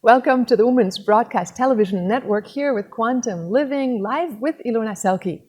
Welcome to the Women's Broadcast Television Network here with Quantum Living, live with Ilona Selke.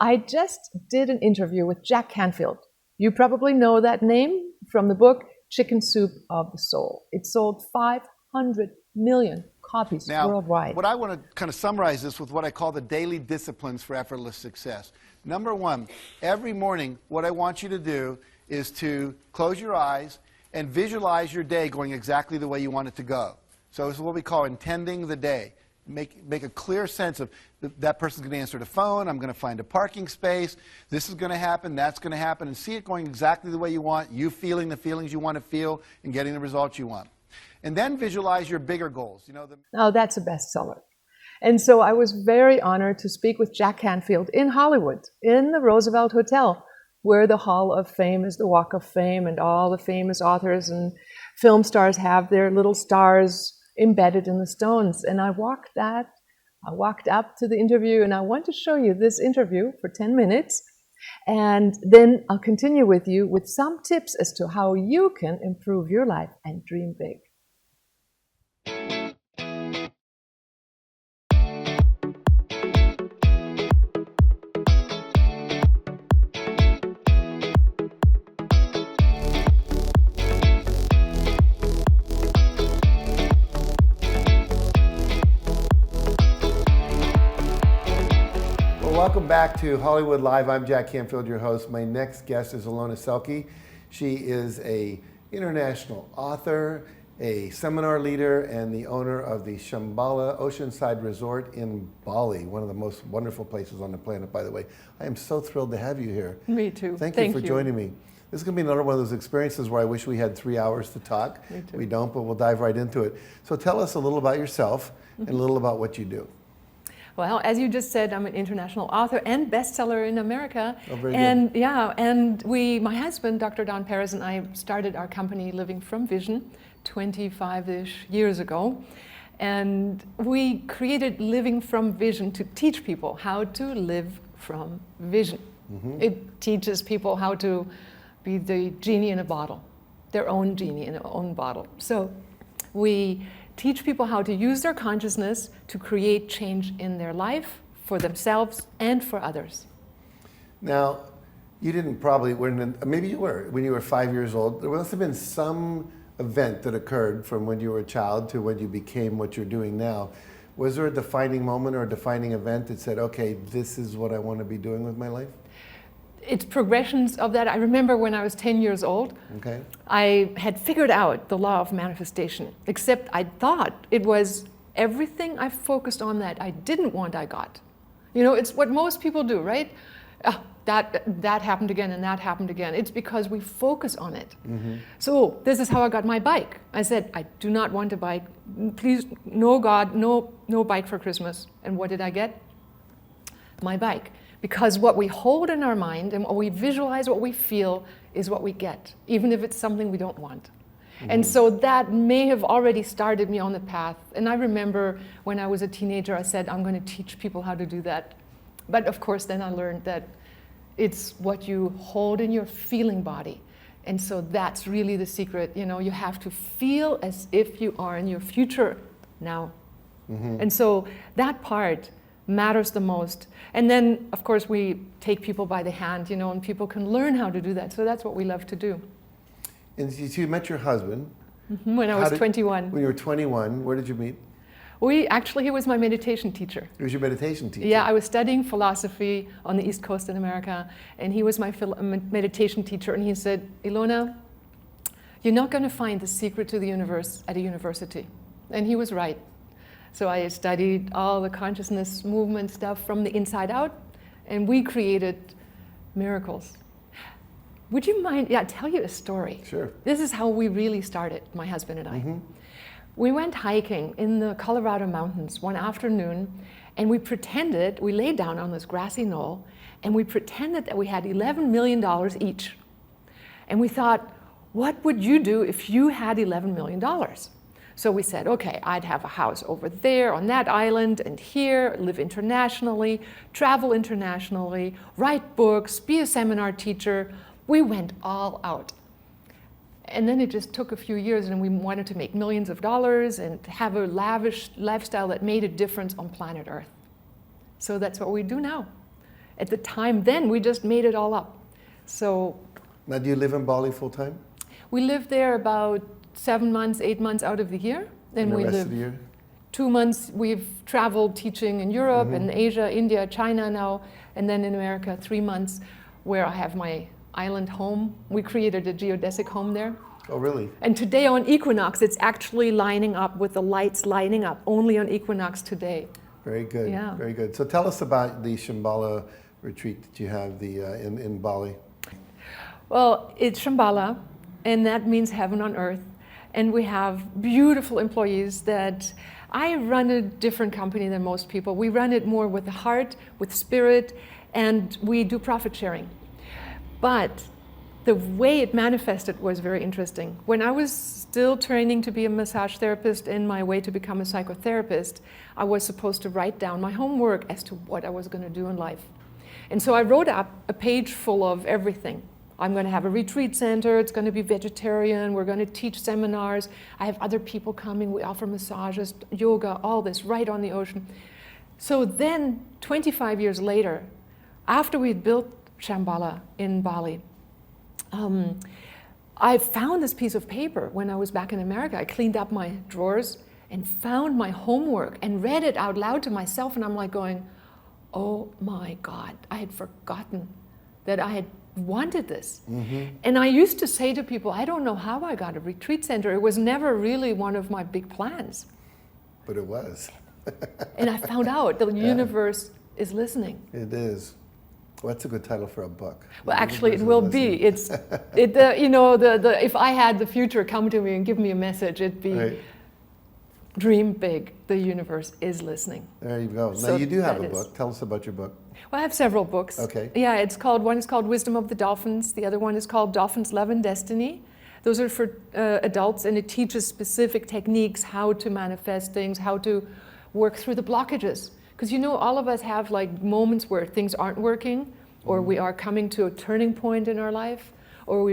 I just did an interview with Jack Canfield. You probably know that name from the book Chicken Soup of the Soul. It sold 500 million copies worldwide. What I want to kind of summarize this with what I call the daily disciplines for effortless success. Number one, every morning what I want you to do is to close your eyes and visualize your day going exactly the way you want it to go. So this is what we call intending the day. Make a clear sense of that person's going to answer the phone, I'm going to find a parking space, this is going to happen, that's going to happen, and see it going exactly the way you want, you feeling the feelings you want to feel, and getting the results you want. And then visualize your bigger goals. Oh, that's a bestseller. And so I was very honored to speak with Jack Canfield in Hollywood, in the Roosevelt Hotel, where the Hall of Fame is the Walk of Fame, and all the famous authors and film stars have their little stars embedded in the stones. And I walked up to the interview, and I want to show you this interview for 10 minutes. And then I'll continue with you with some tips as to how you can improve your life and dream big. Welcome back to Hollywood Live. I'm Jack Canfield, your host. My next guest is Ilona Selke. She is an international author, a seminar leader, and the owner of the Shambhala Oceanside Resort in Bali, one of the most wonderful places on the planet, by the way. I am so thrilled to have you here. Me too. Thank you for joining me. This is going to be another one of those experiences where I wish we had 3 hours to talk. Me too. We don't, but we'll dive right into it. So tell us a little about yourself and a little about what you do. Well, as you just said, I'm an international author and bestseller in America. Oh, very and good. Yeah, and my husband, Dr. Don Perez, and I started our company Living from Vision 25-ish years ago. And we created Living from Vision to teach people how to live from vision. Mm-hmm. It teaches people how to be the genie in a bottle, their own genie in their own bottle. So we teach people how to use their consciousness to create change in their life, for themselves and for others. Now, you didn't probably, maybe you were, when you were 5 years old, there must have been some event that occurred from when you were a child to when you became what you're doing now. Was there a defining moment or a defining event that said, okay, this is what I want to be doing with my life? It's progressions of that. I remember when I was 10 years old, okay, I had figured out the law of manifestation, except I thought it was everything I focused on that I didn't want I got. You know, it's what most people do, right? That happened again and that happened again. It's because we focus on it. Mm-hmm. So this is how I got my bike. I said, I do not want a bike. Please, no God, no bike for Christmas. And what did I get? My bike. Because what we hold in our mind and what we visualize, what we feel, is what we get, even if it's something we don't want. Mm-hmm. And so that may have already started me on the path. And I remember when I was a teenager, I said, I'm going to teach people how to do that. But of course, then I learned that it's what you hold in your feeling body. And so that's really the secret. You know, you have to feel as if you are in your future now. Mm-hmm. And so that part matters the most. And then, of course, we take people by the hand, you know, and people can learn how to do that. So that's what we love to do. And so you met your husband. Mm-hmm. When I was 21. When you were 21, where did you meet? He was my meditation teacher. He was your meditation teacher? Yeah, I was studying philosophy on the East Coast in America, and he was my meditation teacher, and he said, Ilona, you're not going to find the secret to the universe at a university. And he was right. So I studied all the consciousness movement stuff from the inside out, and we created miracles. Would you mind, tell you a story? Sure. This is how we really started, my husband and I. Mm-hmm. We went hiking in the Colorado mountains one afternoon, and we laid down on this grassy knoll, and we pretended that we had $11 million each. And we thought, what would you do if you had $11 million? So we said, okay, I'd have a house over there on that island and here, live internationally, travel internationally, write books, be a seminar teacher. We went all out. And then it just took a few years, and we wanted to make millions of dollars and have a lavish lifestyle that made a difference on planet Earth. So that's what we do now. At the time then, we just made it all up. So Now, do you live in Bali full time? we live there about 7 months, 8 months out of the year. Then And the we rest live of the year? 2 months. We've traveled teaching in Europe and Asia, India, China now, and then in America 3 months, where I have my island home. We created a geodesic home there. Oh, really? And today on equinox, it's actually lining up with the lights lining up only on equinox today. Very good. Yeah. Very good. So tell us about the Shambhala retreat that you have in Bali. Well, it's Shambhala, and that means heaven on earth. And we have beautiful employees that I run a different company than most people. We run it more with the heart, with spirit, and we do profit sharing. But the way it manifested was very interesting. When I was still training to be a massage therapist in my way to become a psychotherapist, I was supposed to write down my homework as to what I was going to do in life. And so I wrote up a page full of everything. I'm going to have a retreat center, it's going to be vegetarian, we're going to teach seminars, I have other people coming, we offer massages, yoga, all this right on the ocean. So then, 25 years later, after we'd built Shambhala in Bali, I found this piece of paper when I was back in America. I cleaned up my drawers and found my homework and read it out loud to myself, and I'm like going, oh my God, I had forgotten that I had wanted this. And I used to say to people, I don't know how I got a retreat center. It was never really one of my big plans. But it was. And I found out the universe is listening. It is. Well, that's a good title for a book. Well, The actually, it universe will is be. listening. If I had the future come to me and give me a message, it'd be Right. dream big. The universe is listening. There you go. Now, So you do have that a is- book. Tell us about your book. Well, I have several books. Okay. Yeah, one is called Wisdom of the Dolphins. The other one is called Dolphins, Love, and Destiny. Those are for adults, and it teaches specific techniques, how to manifest things, how to work through the blockages. Because all of us have like moments where things aren't working, or we are coming to a turning point in our life, or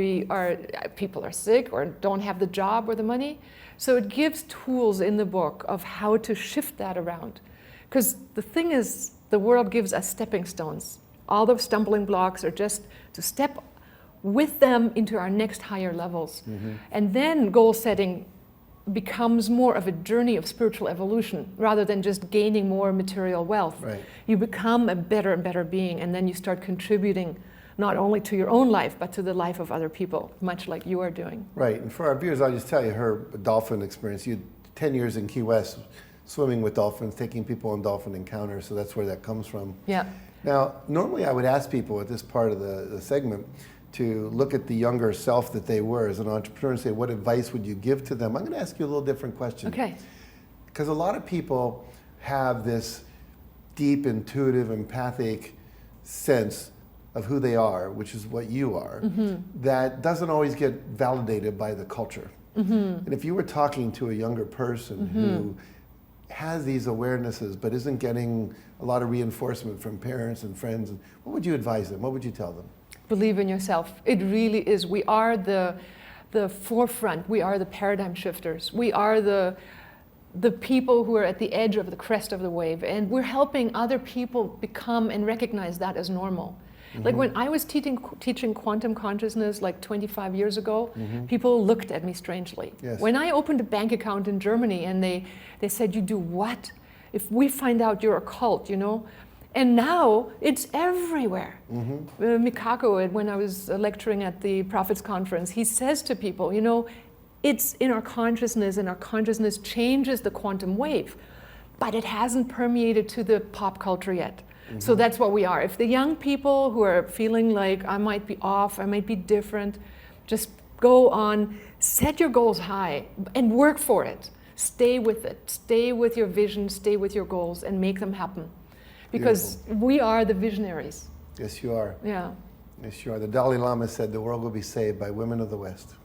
people are sick or don't have the job or the money. So it gives tools in the book of how to shift that around. Because the thing is, the world gives us stepping stones. All those stumbling blocks are just to step with them into our next higher levels. And then goal setting becomes more of a journey of spiritual evolution rather than just gaining more material wealth. Right. You become a better and better being, and then you start contributing not only to your own life, but to the life of other people, much like you are doing. Right. And for our viewers, I'll just tell you her dolphin experience. You had 10 years in Key West swimming with dolphins, taking people on dolphin encounters, so that's where that comes from. Yeah. Now, normally I would ask people at this part of the segment to look at the younger self that they were as an entrepreneur and say, what advice would you give to them? I'm going to ask you a little different question. Okay. Because a lot of people have this deep, intuitive, empathic sense of who they are, which is what you are, that doesn't always get validated by the culture. And if you were talking to a younger person who has these awarenesses but isn't getting a lot of reinforcement from parents and friends, what would you advise them? What would you tell them? Believe in yourself. It really is. We are the forefront. We are the paradigm shifters. We are the people who are at the edge of the crest of the wave, and we're helping other people become and recognize that as normal. Like when I was teaching quantum consciousness like 25 years ago, people looked at me strangely. Yes. When I opened a bank account in Germany and they said, you do what? If we find out you're a cult, And now it's everywhere. Mikako, when I was lecturing at the Prophets Conference, he says to people, it's in our consciousness, and our consciousness changes the quantum wave, but it hasn't permeated to the pop culture yet. So that's what we are. If the young people who are feeling like I might be off, I might be different, just go on, set your goals high and work for it. Stay with it. Stay with your vision, stay with your goals, and make them happen. Because we are the visionaries. Yes, you are. Yeah. Yes, you are. The Dalai Lama said the world will be saved by women of the West.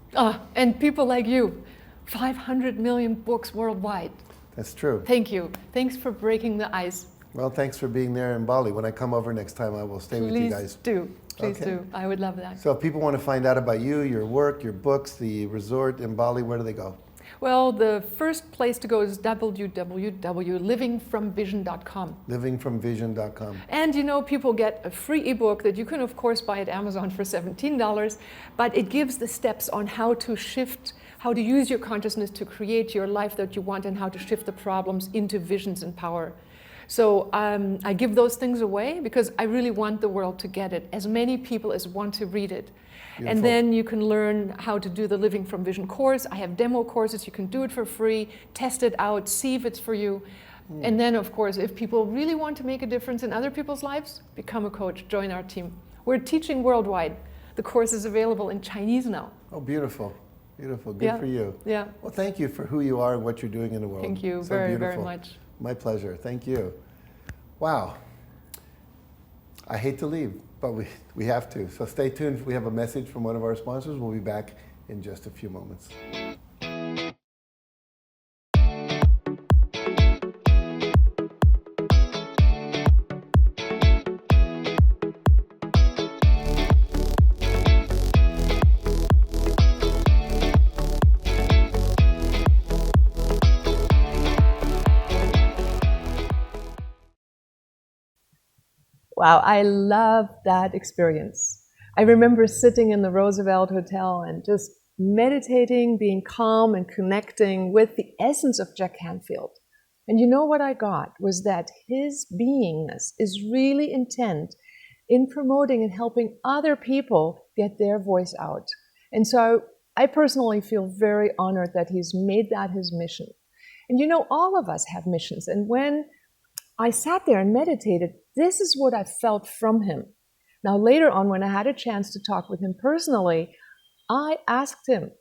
And people like you. 500 million books worldwide. That's true. Thank you. Thanks for breaking the ice. Well, thanks for being there in Bali. When I come over next time, I will stay with you guys. Please do. Please Okay. do. I would love that. So if people want to find out about you, your work, your books, the resort in Bali, where do they go? Well, the first place to go is www.livingfromvision.com. Livingfromvision.com. And you know, people get a free ebook that you can, of course, buy at Amazon for $17, but it gives the steps on how to shift, how to use your consciousness to create your life that you want, and how to shift the problems into visions and power. So I give those things away because I really want the world to get it, as many people as want to read it. Beautiful. And then you can learn how to do the Living from Vision course. I have demo courses. You can do it for free, test it out, see if it's for you. And then, of course, if people really want to make a difference in other people's lives, become a coach, join our team. We're teaching worldwide. The course is available in Chinese now. Oh, beautiful. Beautiful. Good for you. Yeah. Well, thank you for who you are and what you're doing in the world. Thank you So very, very beautiful. much. My pleasure. Thank you. Wow. I hate to leave, but we have to. So stay tuned. We have a message from one of our sponsors. We'll be back in just a few moments. Wow, I love that experience. I remember sitting in the Roosevelt Hotel and just meditating, being calm and connecting with the essence of Jack Canfield. And you know what I got was that his beingness is really intent in promoting and helping other people get their voice out. And so I personally feel very honored that he's made that his mission. And you know, all of us have missions. And when I sat there and meditated, this is what I felt from him. Now, later on, when I had a chance to talk with him personally, I asked him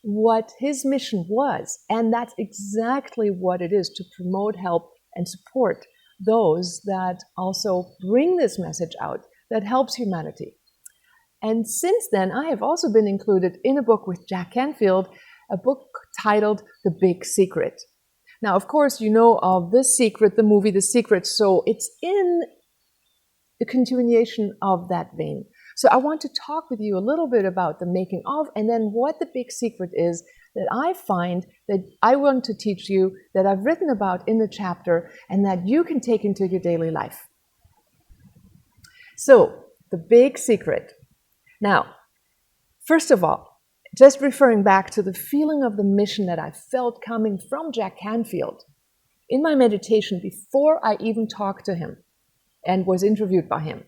what his mission was. And that's exactly what it is, to promote, help, and support those that also bring this message out that helps humanity. And since then, I have also been included in a book with Jack Canfield, a book titled The Big Secret. Now, of course, you know of The Secret, the movie The Secret, so it's in the continuation of that vein. So I want to talk with you a little bit about the making of, and then what the big secret is that I find that I want to teach you, that I've written about in the chapter, and that you can take into your daily life. So, the big secret. Now, first of all, just referring back to the feeling of the mission that I felt coming from Jack Canfield in my meditation before I even talked to him and was interviewed by him,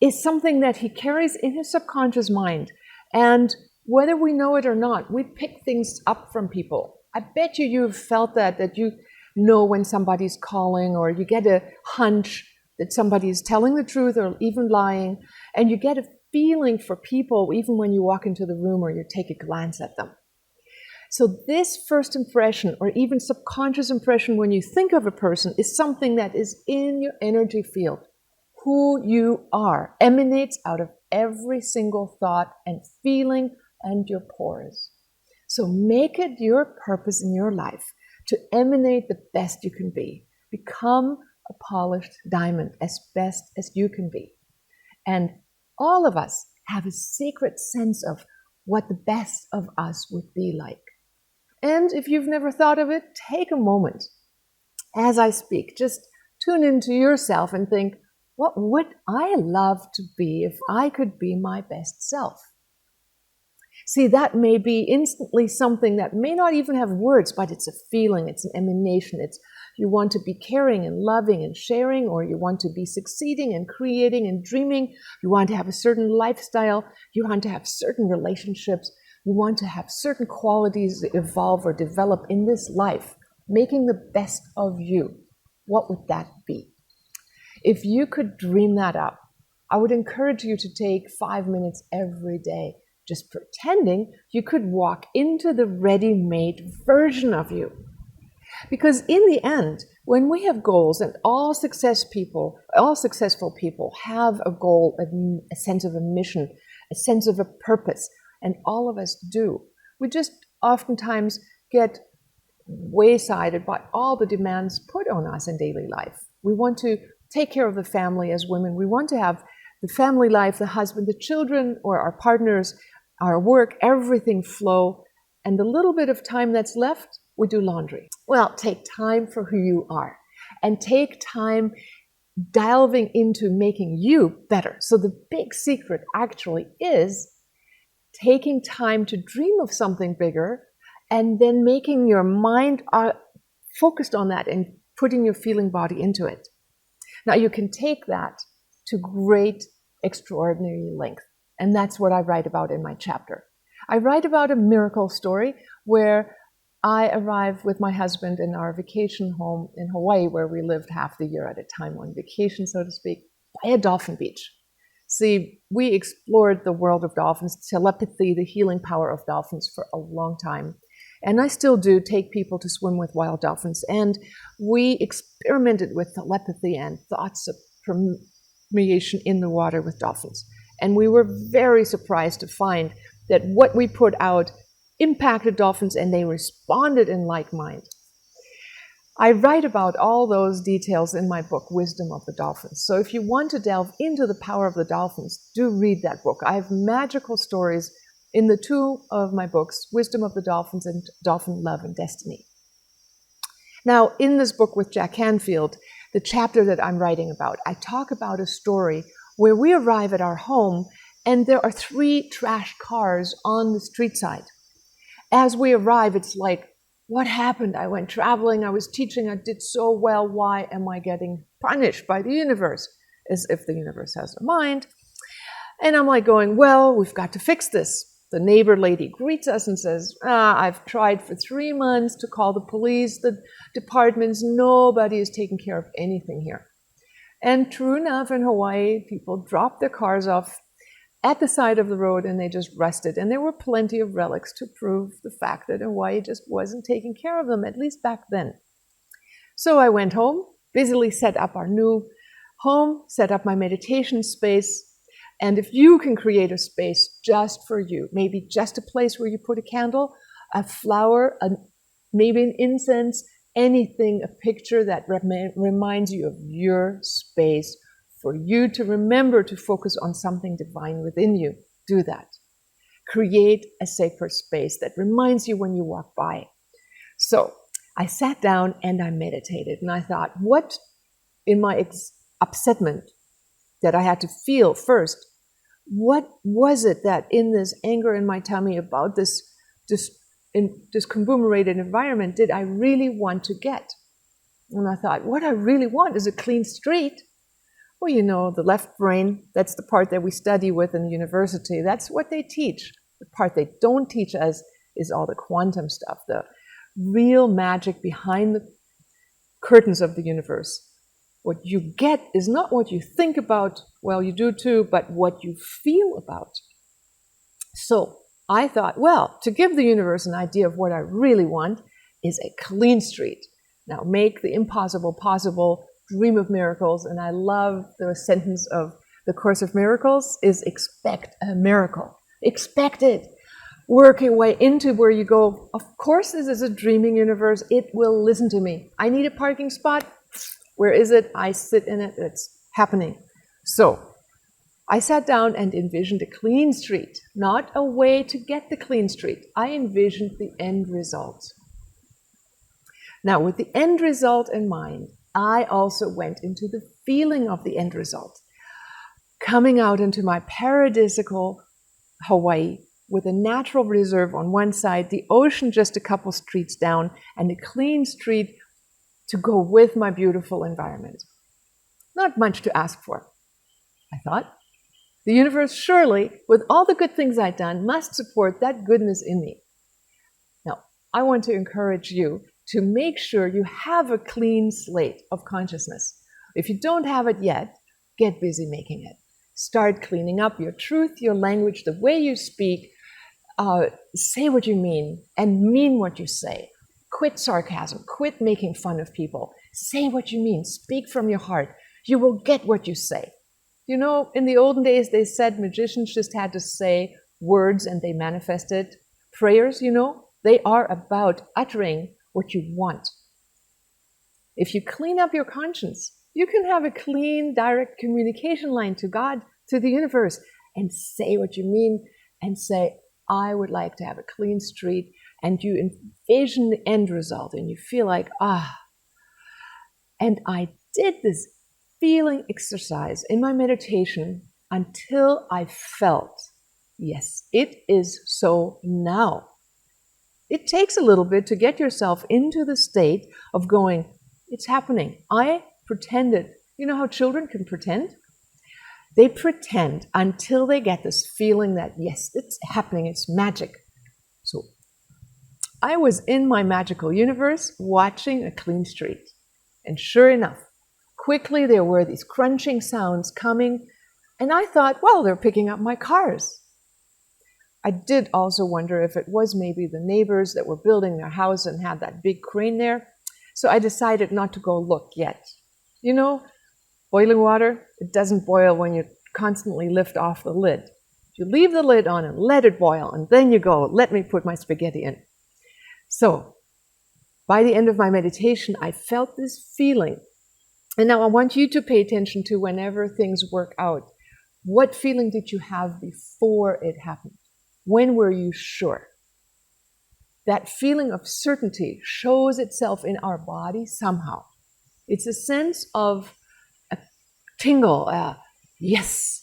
is something that he carries in his subconscious mind. And whether we know it or not, we pick things up from people. I bet you've felt that you know when somebody's calling, or you get a hunch that somebody is telling the truth or even lying, and you get a feeling for people even when you walk into the room or you take a glance at them. So this first impression, or even subconscious impression when you think of a person, is something that is in your energy field. Who you are emanates out of every single thought and feeling and your pores. So make it your purpose in your life to emanate the best you can be. Become a polished diamond as best as you can be. And all of us have a secret sense of what the best of us would be like. And if you've never thought of it, take a moment as I speak. Just tune into yourself and think, what would I love to be if I could be my best self? See, that may be instantly something that may not even have words, but it's a feeling, it's an emanation. It's you want to be caring and loving and sharing, or you want to be succeeding and creating and dreaming. You want to have a certain lifestyle. You want to have certain relationships. You want to have certain qualities evolve or develop in this life, making the best of you. What would that be? If you could dream that up, I would encourage you to take 5 minutes every day, just pretending you could walk into the ready-made version of you. Because in the end, when we have goals, and all successful people have a goal, a sense of a mission, a sense of a purpose, and all of us do. We just oftentimes get waysided by all the demands put on us in daily life. We want to take care of the family as women. We want to have the family life, the husband, the children, or our partners, our work, everything flow. And the little bit of time that's left, we do laundry. Well, take time for who you are and take time delving into making you better. So the big secret actually is taking time to dream of something bigger and then making your mind focused on that and putting your feeling body into it. Now you can take that to great, extraordinary length. And that's what I write about in my chapter. I write about a miracle story where I arrived with my husband in our vacation home in Hawaii, where we lived half the year at a time on vacation, so to speak, by a dolphin beach. See, we explored the world of dolphins, telepathy, the healing power of dolphins for a long time. And I still do take people to swim with wild dolphins. And we experimented with telepathy and thoughts of permeation in the water with dolphins. And we were very surprised to find that what we put out impacted dolphins and they responded in like mind. I write about all those details in my book, Wisdom of the Dolphins. So if you want to delve into the power of the dolphins, do read that book. I have magical stories in the two of my books, Wisdom of the Dolphins and Dolphin Love and Destiny. Now, in this book with Jack Canfield, the chapter that I'm writing about, I talk about a story where we arrive at our home and there are 3 trash cars on the street side. As we arrive, it's like, what happened? I went traveling, I was teaching, I did so well. Why am I getting punished by the universe? As if the universe has a mind. And I'm like going, well, we've got to fix this. The neighbor lady greets us and says, I've tried for 3 months to call the police, the departments, nobody is taking care of anything here. And true enough, in Hawaii, people dropped their cars off at the side of the road and they just rested. And there were plenty of relics to prove the fact that Hawaii just wasn't taking care of them, at least back then. So I went home, busily set up our new home, set up my meditation space. And if you can create a space just for you, maybe just a place where you put a candle, a flower, maybe an incense, anything, a picture that reminds you of your space, for you to remember to focus on something divine within you, do that. Create a sacred space that reminds you when you walk by. So I sat down and I meditated and I thought, what in my upsetment that I had to feel first, what was it that in this anger in my tummy about this discombobulated environment did I really want to get? And I thought, what I really want is a clean street. Well, you know, the left brain, that's the part that we study with in university. That's what they teach. The part they don't teach us is all the quantum stuff, the real magic behind the curtains of the universe. What you get is not what you think about, well, you do too, but what you feel about. So I thought, well, to give the universe an idea of what I really want is a clean street. Now make the impossible possible, dream of miracles. And I love the sentence of the Course of Miracles is expect a miracle. Expect it. Work your way into where you go, of course this is a dreaming universe. It will listen to me. I need a parking spot. Where is it? I sit in it. It's happening. So I sat down and envisioned a clean street, not a way to get the clean street. I envisioned the end result. Now, with the end result in mind, I also went into the feeling of the end result, coming out into my paradisical Hawaii with a natural reserve on one side, the ocean just a couple streets down, and a clean street to go with my beautiful environment. Not much to ask for, I thought. The universe surely, with all the good things I'd done, must support that goodness in me. Now, I want to encourage you to make sure you have a clean slate of consciousness. If you don't have it yet, get busy making it. Start cleaning up your truth, your language, the way you speak. Say what you mean and mean what you say. Quit sarcasm. Quit making fun of people. Say what you mean. Speak from your heart. You will get what you say. You know, in the olden days, they said magicians just had to say words and they manifested. Prayers, you know, they are about uttering what you want. If you clean up your conscience, you can have a clean, direct communication line to God to the universe and say what you mean and say, I would like to have a clean street. And you envision the end result and you feel like, And I did this feeling exercise in my meditation until I felt, yes, it is so now. It takes a little bit to get yourself into the state of going, it's happening. I pretended. You know how children can pretend? They pretend until they get this feeling that, yes, it's happening, it's magic. So I was in my magical universe watching a clean street. And sure enough, quickly there were these crunching sounds coming, and I thought, well, they're picking up my cars. I did also wonder if it was maybe the neighbors that were building their house and had that big crane there. So I decided not to go look yet. You know, boiling water, it doesn't boil when you constantly lift off the lid. You leave the lid on and let it boil, and then you go, let me put my spaghetti in. So by the end of my meditation, I felt this feeling. And now I want you to pay attention to whenever things work out. What feeling did you have before it happened? When were you sure? That feeling of certainty shows itself in our body somehow. It's a sense of a tingle, yes.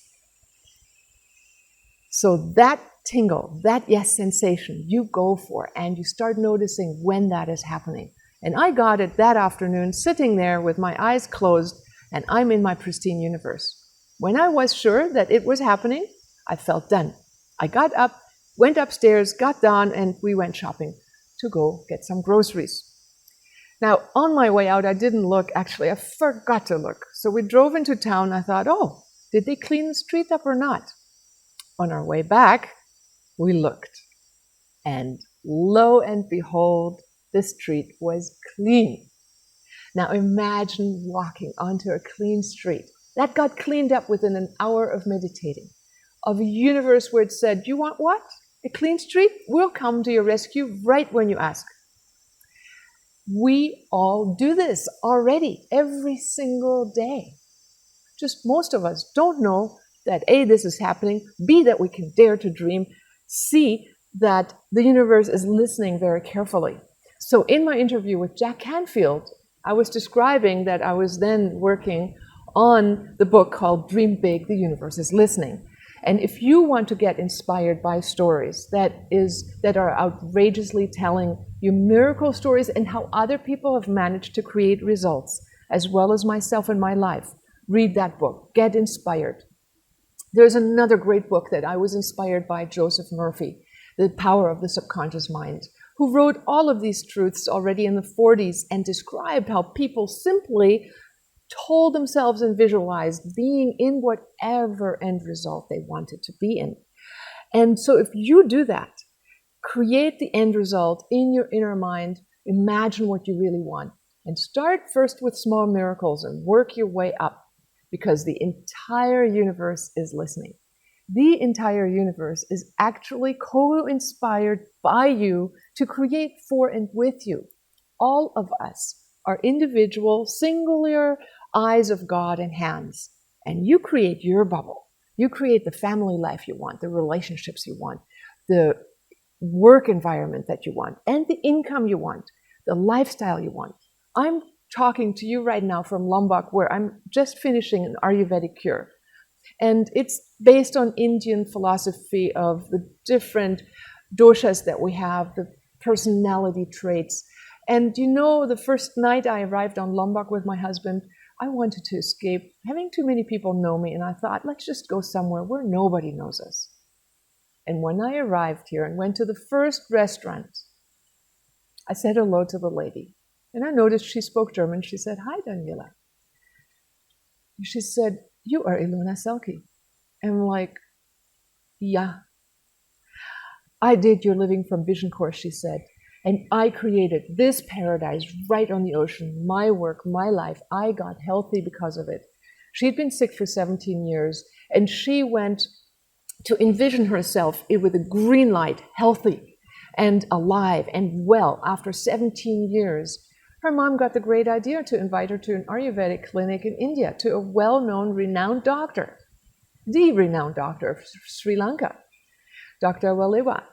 So that tingle, that yes sensation, you go for and you start noticing when that is happening. And I got it that afternoon sitting there with my eyes closed and I'm in my pristine universe. When I was sure that it was happening, I felt done. I got up, went upstairs, got down, and we went shopping to go get some groceries. Now, on my way out, I didn't look. Actually, I forgot to look. So we drove into town. I thought, oh, did they clean the street up or not? On our way back, we looked. And lo and behold, the street was clean. Now imagine walking onto a clean street. That got cleaned up within an hour of meditating. Of a universe where it said, you want what? A clean street? We'll come to your rescue right when you ask. We all do this already, every single day. Just most of us don't know that A, this is happening, B, that we can dare to dream, C, that the universe is listening very carefully. So in my interview with Jack Canfield, I was describing that I was then working on the book called Dream Big, the Universe is Listening. And if you want to get inspired by stories that are outrageously telling you miracle stories and how other people have managed to create results, as well as myself in my life, read that book, get inspired. There's another great book that I was inspired by, Joseph Murphy, The Power of the Subconscious Mind, who wrote all of these truths already in the 40s and described how people simply told themselves and visualized being in whatever end result they wanted to be in. And so if you do that, create the end result in your inner mind, imagine what you really want, and start first with small miracles and work your way up, because the entire universe is listening. The entire universe is actually co-inspired by you to create for and with you. All of us are individual, singular eyes of God and hands. And you create your bubble. You create the family life you want, the relationships you want, the work environment that you want, and the income you want, the lifestyle you want. I'm talking to you right now from Lombok, where I'm just finishing an Ayurvedic cure. And it's based on Indian philosophy of the different doshas that we have, the personality traits. And you know, the first night I arrived on Lombok with my husband, I wanted to escape having too many people know me. And I thought, let's just go somewhere where nobody knows us. And when I arrived here and went to the first restaurant, I said hello to the lady. And I noticed she spoke German. She said, hi, Daniela. She said, you are Ilona Selke. And I'm like, yeah. I did your Living from Vision course, she said. And I created this paradise right on the ocean, my work, my life. I got healthy because of it. She'd been sick for 17 years, and she went to envision herself with a green light, healthy and alive and well after 17 years. Her mom got the great idea to invite her to an Ayurvedic clinic in India, to a well-known, renowned doctor. the renowned doctor of Sri Lanka, Dr. Walewa.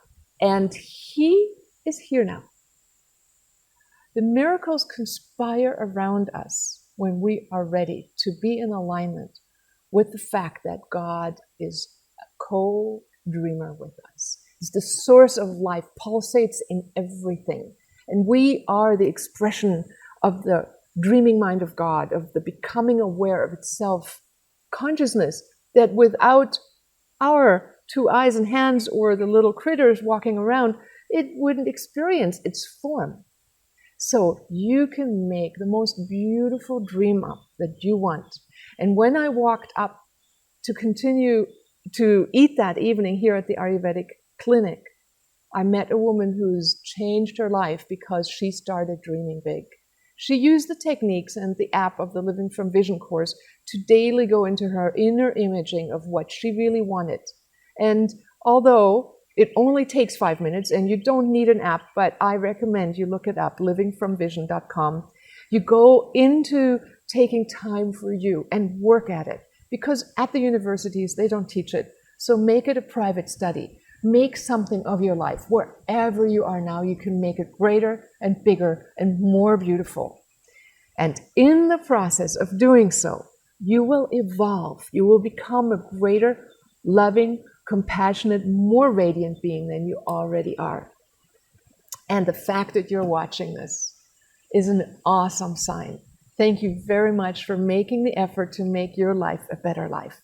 And he is here now. The miracles conspire around us when we are ready to be in alignment with the fact that God is a co-dreamer with us. It's the source of life, pulsates in everything. And we are the expression of the dreaming mind of God, of the becoming aware of itself consciousness that without our two eyes and hands or the little critters walking around, it wouldn't experience its form. So you can make the most beautiful dream up that you want. And when I walked up to continue to eat that evening here at the Ayurvedic clinic, I met a woman who's changed her life because she started dreaming big. She used the techniques and the app of the Living from Vision course to daily go into her inner imaging of what she really wanted. And although it only takes 5 minutes and you don't need an app, but I recommend you look it up, livingfromvision.com. You go into taking time for you and work at it, because at the universities, they don't teach it. So make it a private study. Make something of your life. Wherever you are now, you can make it greater and bigger and more beautiful. And in the process of doing so, you will evolve. You will become a greater, loving, compassionate, more radiant being than you already are. And the fact that you're watching this is an awesome sign. Thank you very much for making the effort to make your life a better life.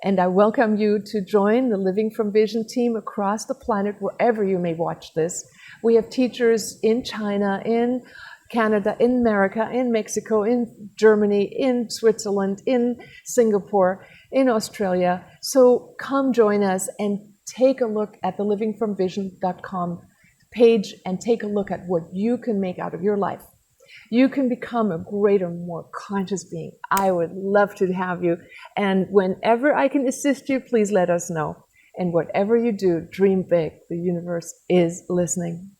And I welcome you to join the Living from Vision team across the planet, wherever you may watch this. We have teachers in China, in Canada, in America, in Mexico, in Germany, in Switzerland, in Singapore, in Australia. So come join us and take a look at the livingfromvision.com page and take a look at what you can make out of your life. You can become a greater, more conscious being. I would love to have you. And whenever I can assist you, please let us know. And whatever you do, dream big. The universe is listening.